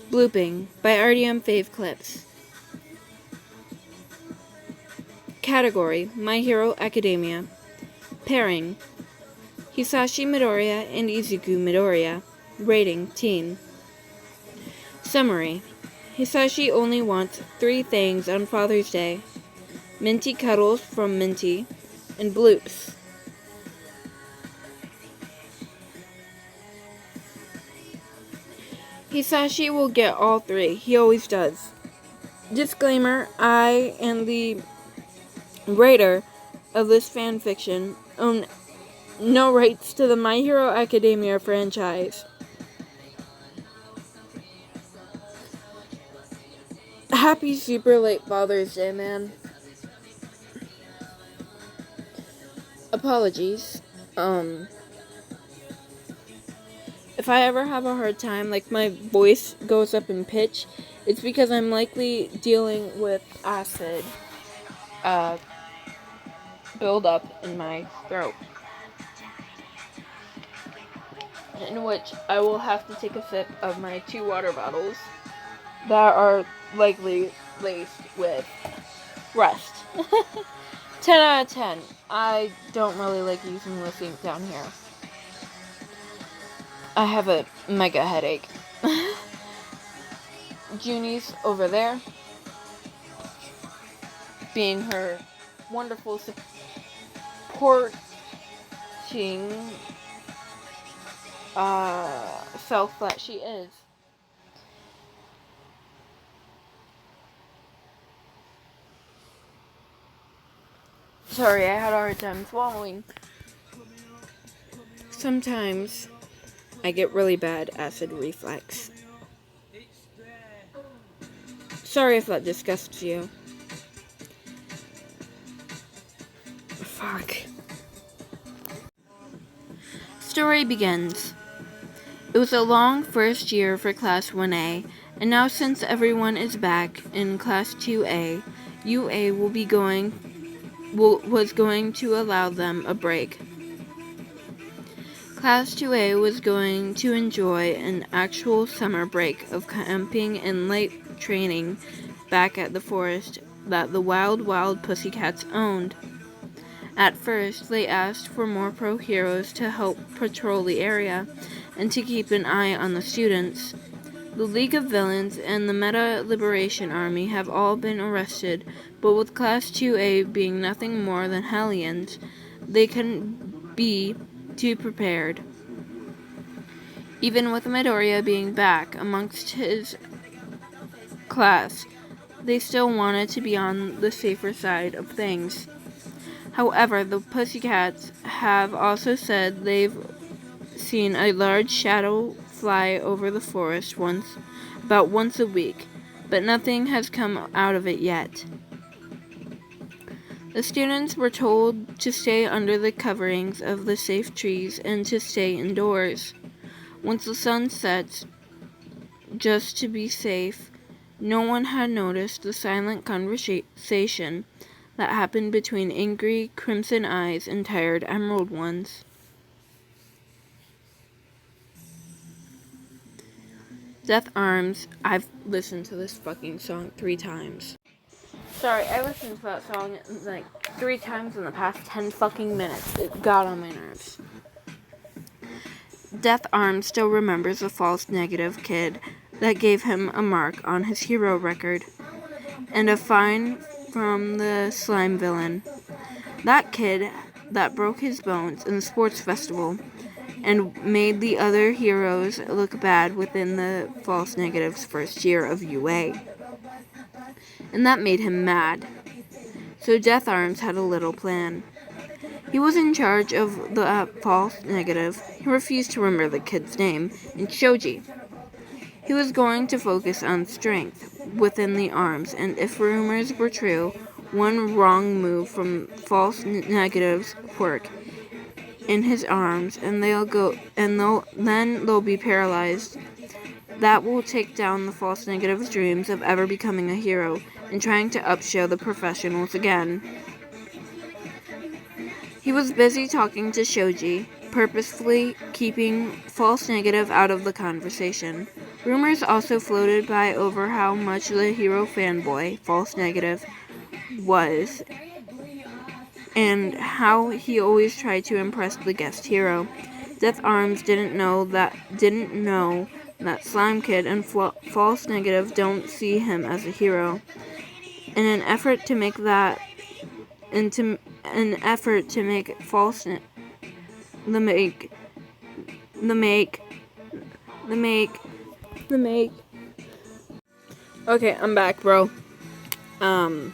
Blooping by RDM Fave Clips. Category: My Hero Academia. Pairing: Hisashi Midoriya and Izuku Midoriya. Rating: Teen. Summary: Hisashi only wants 3 things on Father's Day: Minty cuddles from Minty and Bloops. Hisashi will get all 3. He always does. Disclaimer: I and the writer of this fanfiction own no rights to the My Hero Academia franchise. Happy super late Father's Day, man. Apologies. If I ever have a hard time, like my voice goes up in pitch, it's because I'm likely dealing with acid buildup in my throat, in which I will have to take a sip of my 2 water bottles that are likely laced with rust. 10 out of 10. I don't really like using the sink down here. I have a mega headache. Junie's over there, being her wonderful supporting self that she is. Sorry, I had a hard time swallowing. Sometimes I get really bad acid reflux. Sorry if that disgusts you. Fuck. Story begins. It was a long first year for Class 1A, and now since everyone is back in Class 2A, UA was going to allow them a break. Class 2A was going to enjoy an actual summer break of camping and light training back at the forest that the Wild Wild Pussycats owned. At first, they asked for more pro heroes to help patrol the area and to keep an eye on the students. The League of Villains and the Meta Liberation Army have all been arrested, but with Class 2A being nothing more than Hellions, they can be too prepared. Even with Midoriya being back amongst his class, they still wanted to be on the safer side of things. However, the Pussycats have also said they've seen a large shadow fly over the forest about once a week, but nothing has come out of it yet. The students were told to stay under the coverings of the safe trees and to stay indoors. Once the sun sets, just to be safe, no one had noticed the silent conversation that happened between angry Crimson Eyes and tired Emerald Ones. Death Arms. I've listened to this fucking song 3 times. Sorry, I listened to that song like 3 times in the past 10 fucking minutes. It got on my nerves. Death Arms still remembers a false negative kid that gave him a mark on his hero record and a fine from the slime villain. That kid that broke his bones in the sports festival and made the other heroes look bad within the false negative's first year of UA. And that made him mad. So Death Arms had a little plan. He was in charge of the false negative. He refused to remember the kid's name, and Shoji. He was going to focus on strength within the arms, and if rumors were true, one wrong move from false negative's quirk in his arms, and then they'll be paralyzed. That will take down the false negative's dreams of ever becoming a hero and trying to upshow the professionals again. He was busy talking to Shoji, purposefully keeping false negative out of the conversation. Rumors also floated by over how much the hero fanboy, false negative, was, and how he always tried to impress the guest hero. Death Arms didn't know that Slime Kid and False Negative don't see him as a hero. In an effort to make Okay, I'm back, bro. Who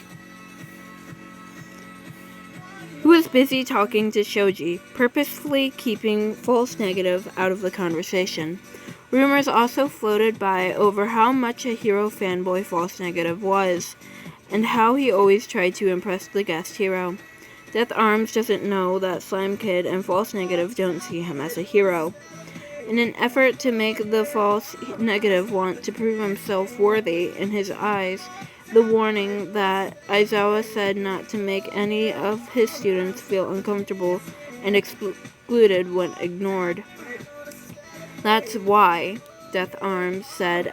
was busy talking to Shoji, purposefully keeping False Negative out of the conversation. Rumors also floated by over how much a hero fanboy False Negative was, and how he always tried to impress the guest hero. Death Arms doesn't know that Slime Kid and False Negative don't see him as a hero. In an effort to make the False Negative want to prove himself worthy in his eyes, the warning that Aizawa said not to make any of his students feel uncomfortable and excluded went ignored. That's why, Death Arms said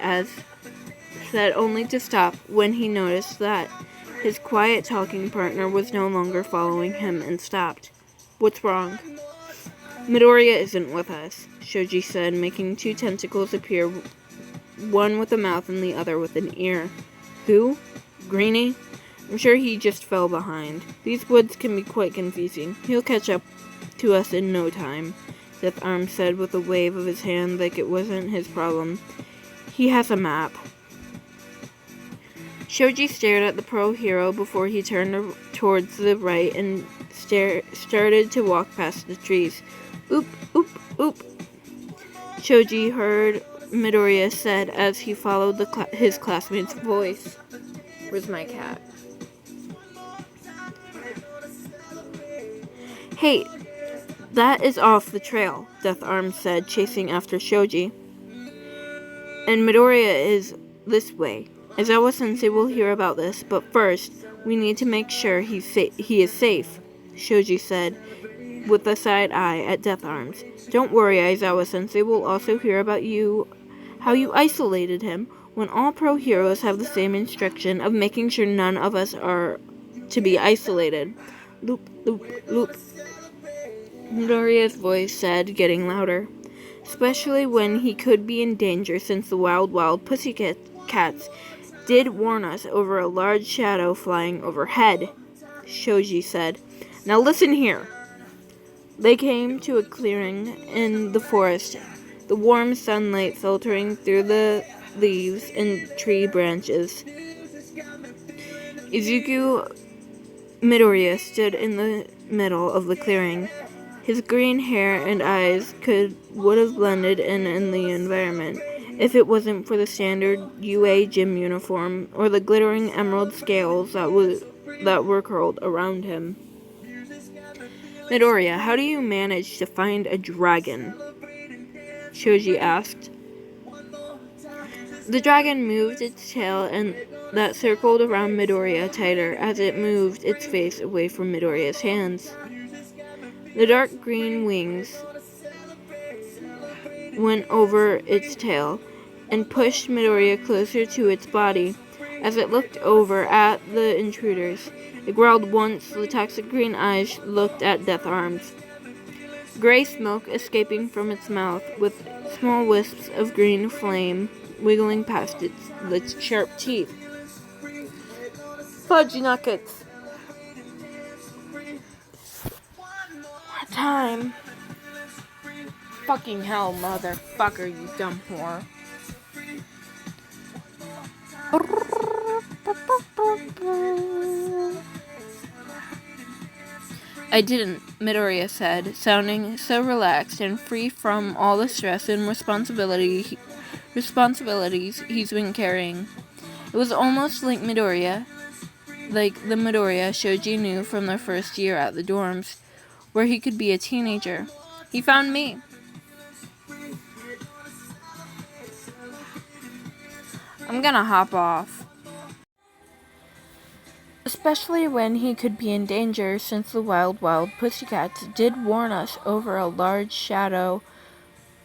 only to stop when he noticed that his quiet talking partner was no longer following him and stopped. What's wrong? Midoriya isn't with us, Shoji said, making two tentacles appear, one with a mouth and the other with an ear. Who? Greenie? I'm sure he just fell behind. These woods can be quite confusing. He'll catch up to us in no time, Death Arms said with a wave of his hand like it wasn't his problem. He has a map. Shoji stared at the pro hero before he turned towards the right and started to walk past the trees. Oop, oop, oop, Shoji heard Midoriya said as he followed his classmate's voice. Where's my cat? Hey, that is off the trail, Death Arms said, chasing after Shoji. And Midoriya is this way. Aizawa-sensei will hear about this, but first, we need to make sure he is safe, Shoji said, with a side eye at Death Arms. Don't worry, Aizawa-sensei will also hear about how you isolated him, when all pro heroes have the same instruction of making sure none of us are to be isolated. Loop, loop, loop. Midoriya's voice said, getting louder. Especially when he could be in danger since the wild pussycats did warn us over a large shadow flying overhead, Shoji said. Now listen here. They came to a clearing in the forest, the warm sunlight filtering through the leaves and tree branches. Izuku Midoriya stood in the middle of the clearing. His green hair and eyes would have blended in the environment if it wasn't for the standard UA gym uniform or the glittering emerald scales that were curled around him. Midoriya, how do you manage to find a dragon? Shoji asked. The dragon moved its tail and that circled around Midoriya tighter as it moved its face away from Midoriya's hands. The dark green wings went over its tail and pushed Midoriya closer to its body as it looked over at the intruders. It growled once, the toxic green eyes looked at Death Arms. Gray smoke escaping from its mouth, with small wisps of green flame wiggling past its sharp teeth. Fudge nuggets! What time? Fucking hell, motherfucker, you dumb whore. I didn't, Midoriya said, sounding so relaxed and free from all the stress and responsibilities he's been carrying. It was almost like the Midoriya Shoji knew from their first year at the dorms, where he could be a teenager. He found me. I'm gonna hop off. especially when he could be in danger, since the wild pussycats did warn us over a large shadow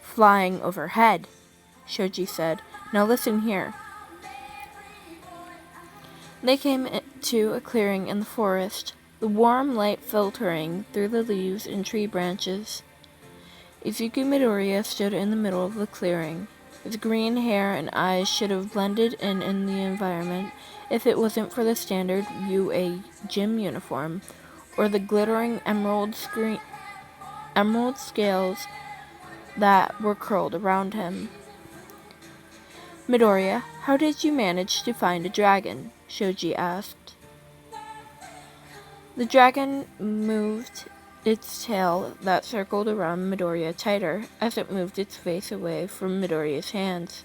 flying overhead, Shoji said. Now listen here. They came to a clearing in the forest, the warm light filtering through the leaves and tree branches. Izuku Midoriya stood in the middle of the clearing. His green hair and eyes should have blended in the environment if it wasn't for the standard UA gym uniform, or the glittering emerald scales that were curled around him. Midoriya, how did you manage to find a dragon? Shoji asked. The dragon moved its tail that circled around Midoriya tighter as it moved its face away from Midoriya's hands.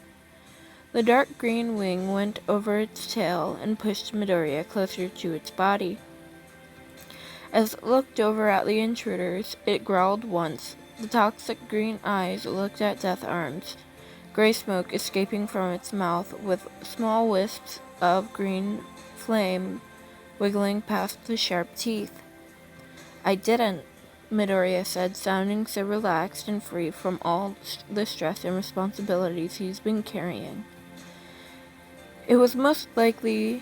The dark green wing went over its tail and pushed Midoriya closer to its body. As it looked over at the intruders, it growled once. The toxic green eyes looked at Death Arms, gray smoke escaping from its mouth with small wisps of green flame wiggling past the sharp teeth. I didn't, Midoriya said, sounding so relaxed and free from all the stress and responsibilities he's been carrying. It was almost like the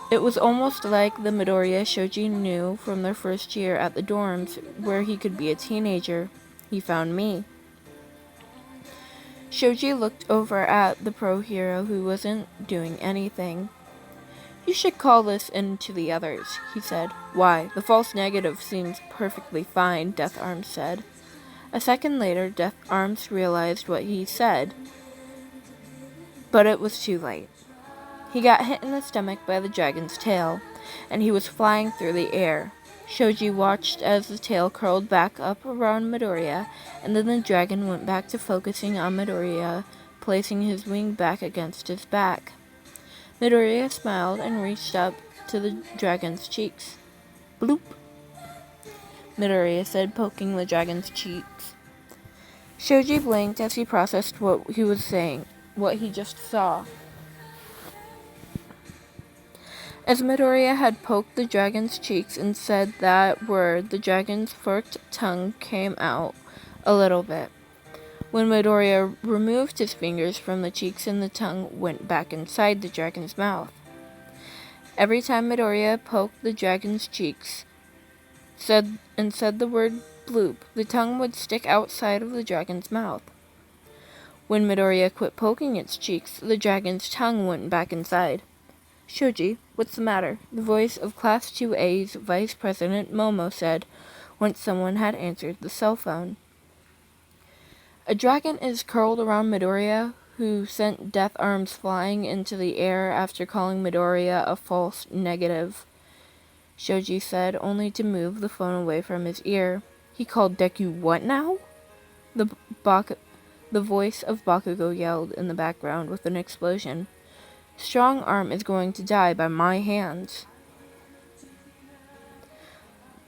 Midoriya Shoji knew from their first year at the dorms, where he could be a teenager. He found me. Shoji looked over at the pro hero who wasn't doing anything. You should call this in to the others, he said. Why, the false negative seems perfectly fine, Death Arms said. A second later, Death Arms realized what he said, but it was too late. He got hit in the stomach by the dragon's tail, and he was flying through the air. Shoji watched as the tail curled back up around Midoriya, and then the dragon went back to focusing on Midoriya, placing his wing back against his back. Midoriya smiled and reached up to the dragon's cheeks. Bloop, Midoriya said, poking the dragon's cheeks. Shoji blinked as he processed what he was saying, what he just saw. As Midoriya had poked the dragon's cheeks and said that word, the dragon's forked tongue came out a little bit. When Midoriya removed his fingers from the cheeks and the tongue went back inside the dragon's mouth. Every time Midoriya poked the dragon's cheeks said the word bloop, the tongue would stick outside of the dragon's mouth. When Midoriya quit poking its cheeks, the dragon's tongue went back inside. Shoji, what's the matter? The voice of Class 2A's Vice President Momo said, once someone had answered the cell phone. A dragon is curled around Midoriya, who sent Death Arms flying into the air after calling Midoriya a false negative, Shoji said, only to move the phone away from his ear. He called Deku what now? The voice of Bakugo yelled in the background with an explosion. Strong Arm is going to die by my hands.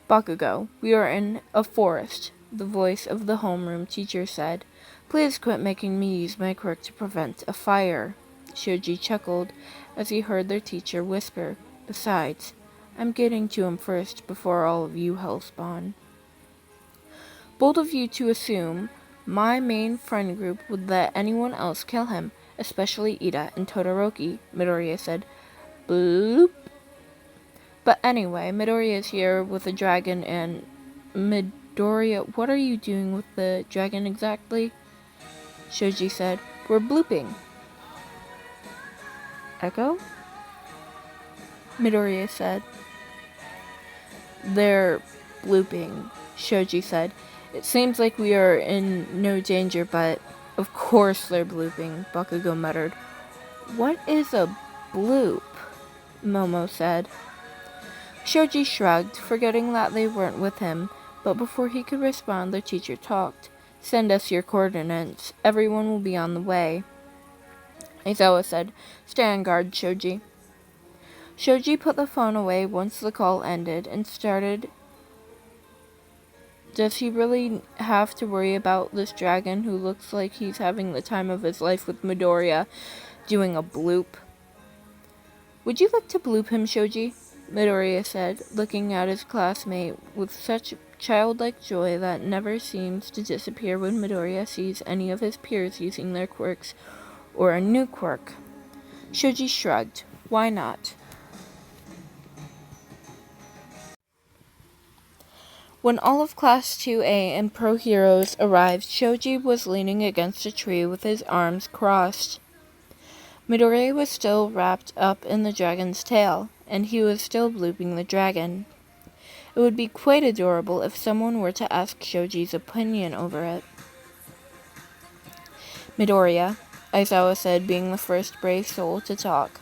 Bakugo, we are in a forest, the voice of the homeroom teacher said. Please quit making me use my quirk to prevent a fire. Shoji chuckled as he heard their teacher whisper. Besides, I'm getting to him first before all of you hellspawn. Bold of you to assume my main friend group would let anyone else kill him, especially Ida and Todoroki, Midoriya said. Bloop. But anyway, Midoriya is here with a dragon and... Midoriya, what are you doing with the dragon exactly? Shoji said. We're blooping. Echo? Midoriya said. They're blooping, Shoji said. It seems like we are in no danger, but of course they're blooping, Bakugo muttered. What is a bloop? Momo said. Shoji shrugged, forgetting that they weren't with him, but before he could respond, the teacher talked. Send us your coordinates. Everyone will be on the way. Aizawa said, Stay on guard, Shoji. Shoji put the phone away once the call ended and started. Does he really have to worry about this dragon who looks like he's having the time of his life with Midoriya doing a bloop? Would you like to bloop him, Shoji? Midoriya said, looking at his classmate with such childlike joy that never seems to disappear when Midoriya sees any of his peers using their quirks or a new quirk. Shoji shrugged. Why not? When all of Class 2A and Pro Heroes arrived, Shoji was leaning against a tree with his arms crossed. Midoriya was still wrapped up in the dragon's tail, and he was still blooping the dragon. It would be quite adorable if someone were to ask Shoji's opinion over it. Midoriya, Aizawa said, being the first brave soul to talk.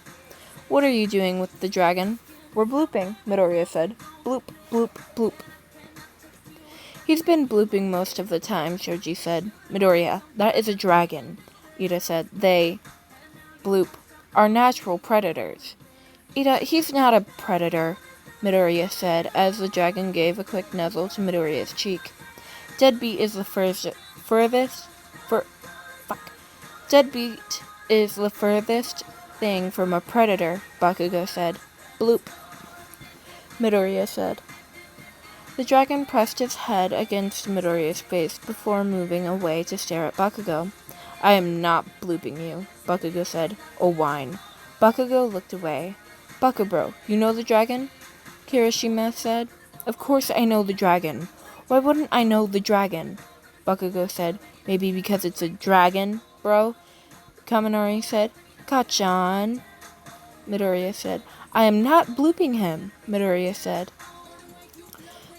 What are you doing with the dragon? We're blooping, Midoriya said. Bloop, bloop, bloop. He's been blooping most of the time, Shoji said. Midoriya, that is a dragon, Ida said. They, bloop, are natural predators. Ida, he's not a predator, Midoriya said, as the dragon gave a quick nuzzle to Midoriya's cheek. Deadbeat is the Deadbeat is the furthest thing from a predator, Bakugo said. Bloop, Midoriya said. The dragon pressed its head against Midoriya's face before moving away to stare at Bakugo. I am not blooping you, Bakugo said. Oh, whine. Bakugo looked away. Bakubro, you know the dragon? Kirishima said. Of course I know the dragon. Why wouldn't I know the dragon? Bakugo said. Maybe because it's a dragon, bro? Kaminari said. Kachan. Midoriya said. I am not blooping him, Midoriya said.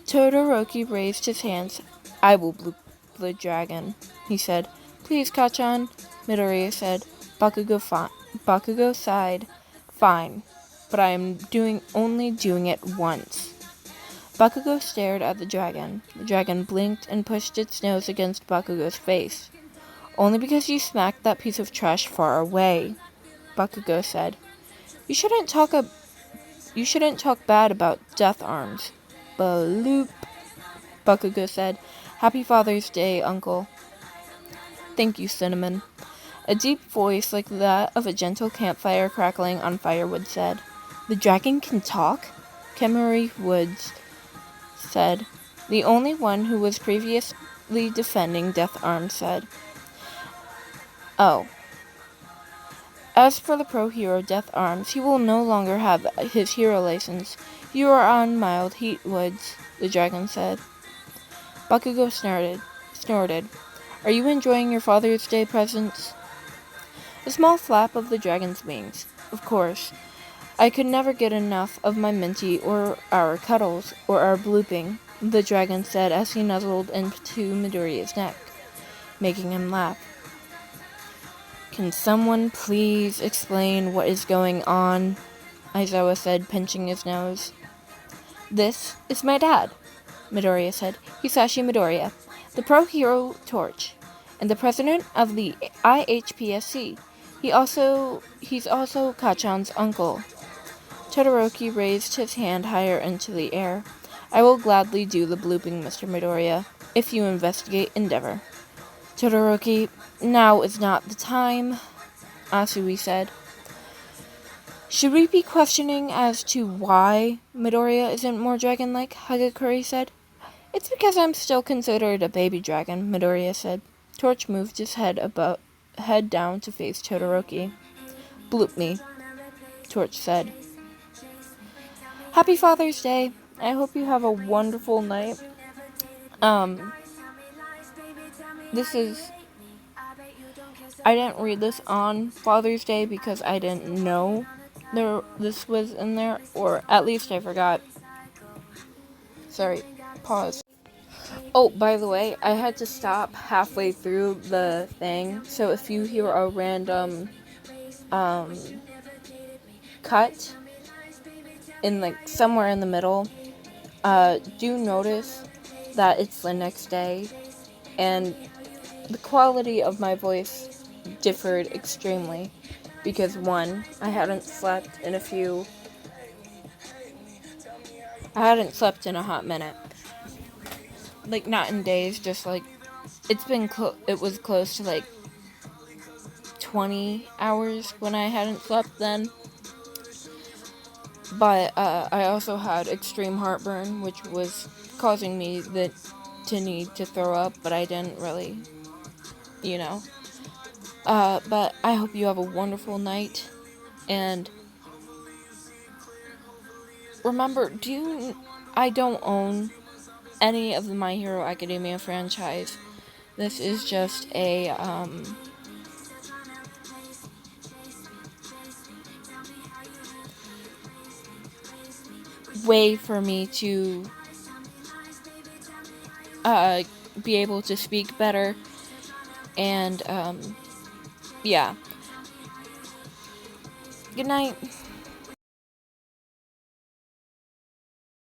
Todoroki raised his hands. I will bloop the dragon, he said. Please, Kachan, Midoriya said. Bakugo sighed. Fine, but I am only doing it once. Bakugo stared at the dragon. The dragon blinked and pushed its nose against Bakugo's face. Only because you smacked that piece of trash far away, Bakugo said. You shouldn't talk bad about death arms. Bloop, Bakugo said. Happy Father's Day, Uncle. Thank you, Cinnamon. A deep voice like that of a gentle campfire crackling on firewood said. The dragon can talk? Kemari Woods said. The only one who was previously defending Death Arm said. Oh. As for the pro hero Death Arms, he will no longer have his hero license. You are on mild heat, Woods, the dragon said. Bakugo snorted. Are you enjoying your Father's Day presents? A small flap of the dragon's wings. Of course. I could never get enough of my Minty or our cuddles or our blooping, the dragon said as he nuzzled into Midoriya's neck, making him laugh. Can someone please explain what is going on? Aizawa said, pinching his nose. This is my dad, Midoriya said. Hisashi Midoriya, the pro hero Torch, and the president of the IHPSC. He's also Kachan's uncle. Todoroki raised his hand higher into the air. I will gladly do the blooping, Mr. Midoriya, if you investigate Endeavor. Todoroki, now is not the time, Asui said. Should we be questioning as to why Midoriya isn't more dragon-like? Hagakure said. It's because I'm still considered a baby dragon, Midoriya said. Torch moved his head down to face Todoroki. Bloop me, Torch said. Happy Father's Day. I hope you have a wonderful night. I didn't read this on Father's Day because I didn't know this was in there, or at least I forgot. Sorry, pause. Oh, by the way, I had to stop halfway through the thing, so if you hear a random cut in somewhere in the middle, do notice that it's the next day, and the quality of my voice differed extremely because one, I hadn't slept in a hot minute. Not in days, just it was close to 20 hours when I hadn't slept then. But I also had extreme heartburn, which was causing me to need to throw up, but I didn't really, you know. But I hope you have a wonderful night, and remember, I don't own any of the My Hero Academia franchise. This is just a, way for me to, be able to speak better, and, yeah. Good night.